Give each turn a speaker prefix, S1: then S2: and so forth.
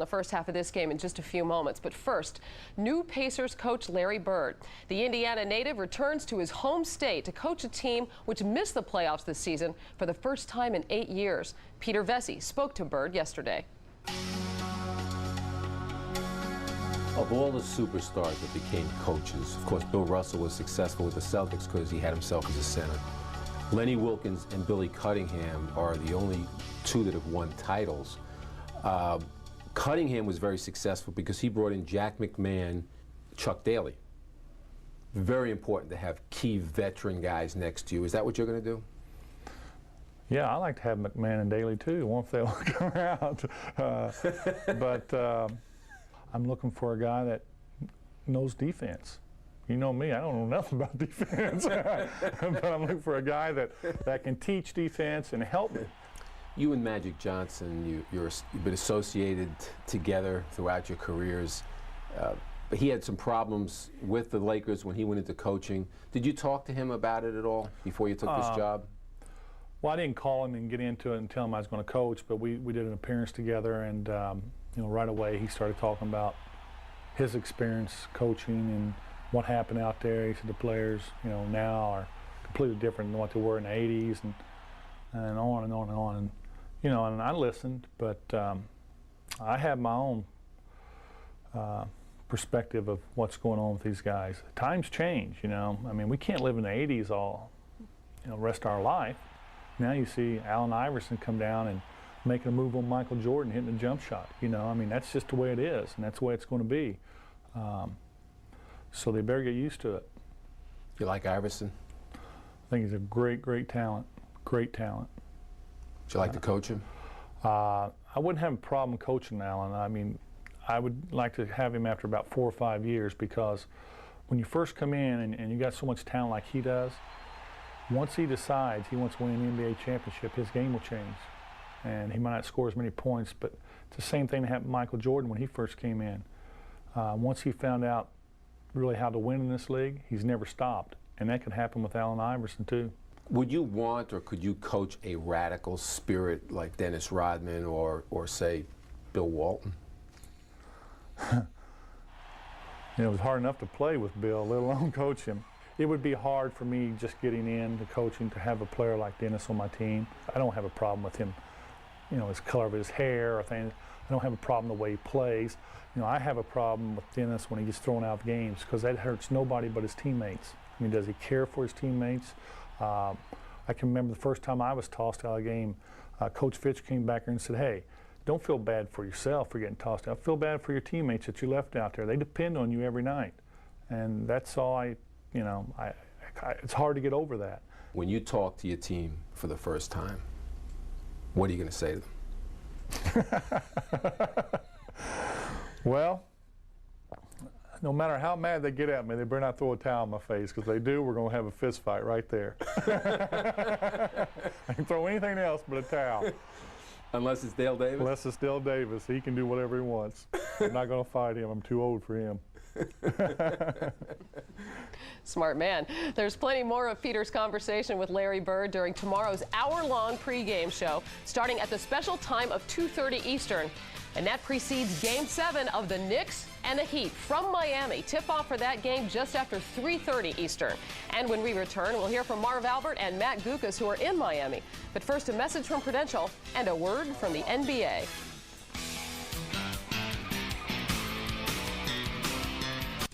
S1: The first half of this game in just a few moments. But first, new Pacers coach Larry Bird. The Indiana native returns to his home state to coach a team which missed the playoffs this season for the first time in 8 years. Peter Vecsey spoke to Bird yesterday.
S2: Of all the superstars that became coaches, of course, Bill Russell was successful with the Celtics because he had himself as a center. Lenny Wilkins and Billy Cunningham are the only two that have won titles. Cunningham was very successful because he brought in Jack McMahon, Chuck Daly. Very important to have key veteran guys next to you. Is that what you're going to do?
S3: Yeah, I like to have McMahon and Daly too, once they'll come around. But I'm looking for a guy that knows defense. You know me, I don't know nothing about defense. But I'm looking for a guy that can teach defense and help me.
S2: You and Magic Johnson, you've been associated together throughout your careers. But he had some problems with the Lakers when he went into coaching. Did you talk to him about it at all before you took this job?
S3: Well, I didn't call him and get into it and tell him I was going to coach, but we did an appearance together, and you know, right away he started talking about his experience coaching and what happened out there. He said the players, you know, now are completely different than what they were in the 80s, and on and on and on. And, you know, and I listened, but I have my own perspective of what's going on with these guys. Times change, you know. I mean, we can't live in the 80s all, you know, rest of our life. Now you see Allen Iverson come down and making a move on Michael Jordan, hitting a jump shot. You know, I mean, that's just the way it is, and that's the way it's going to be. So they better get used to it.
S2: You like Iverson?
S3: I think he's a great, great talent. Great talent.
S2: Would you like to coach him?
S3: I wouldn't have a problem coaching Allen. I mean, I would like to have him after about 4 or 5 years, because when you first come in and you got so much talent like he does, once he decides he wants to win an NBA championship, his game will change. And he might not score as many points, but it's the same thing that happened to Michael Jordan when he first came in. Once he found out really how to win in this league, he's never stopped. And that could happen with Allen Iverson too.
S2: Would you want, or could you coach a radical spirit like Dennis Rodman or say, Bill Walton?
S3: You know, it was hard enough to play with Bill, let alone coach him. It would be hard for me just getting into coaching to have a player like Dennis on my team. I don't have a problem with him, you know, his color of his hair or things. I don't have a problem the way he plays. You know, I have a problem with Dennis when he gets thrown out of games, because that hurts nobody but his teammates. I mean, does he care for his teammates? I can remember the first time I was tossed out of a game, Coach Fitch came back here and said, hey, don't feel bad for yourself for getting tossed out. Feel bad for your teammates that you left out there. They depend on you every night. And that's all you know, it's hard to get over that.
S2: When you talk to your team for the first time, what are you going to say to them?
S3: Well, no matter how mad they get at me, they better not throw a towel in my face, because they do, we're going to have a fist fight right there. I can throw anything else but a towel.
S2: Unless it's Dale Davis?
S3: Unless it's Dale Davis. He can do whatever he wants. I'm not going to fight him. I'm too old for him.
S1: Smart man. There's plenty more of Peter's conversation with Larry Bird during tomorrow's hour-long pregame show, starting at the special time of 2:30 Eastern. And that precedes Game 7 of the Knicks and the Heat from Miami. Tip-off for that game just after 3:30 Eastern. And when we return, we'll hear from Marv Albert and Matt Guokas, who are in Miami. But first, a message from Prudential and a word from the NBA.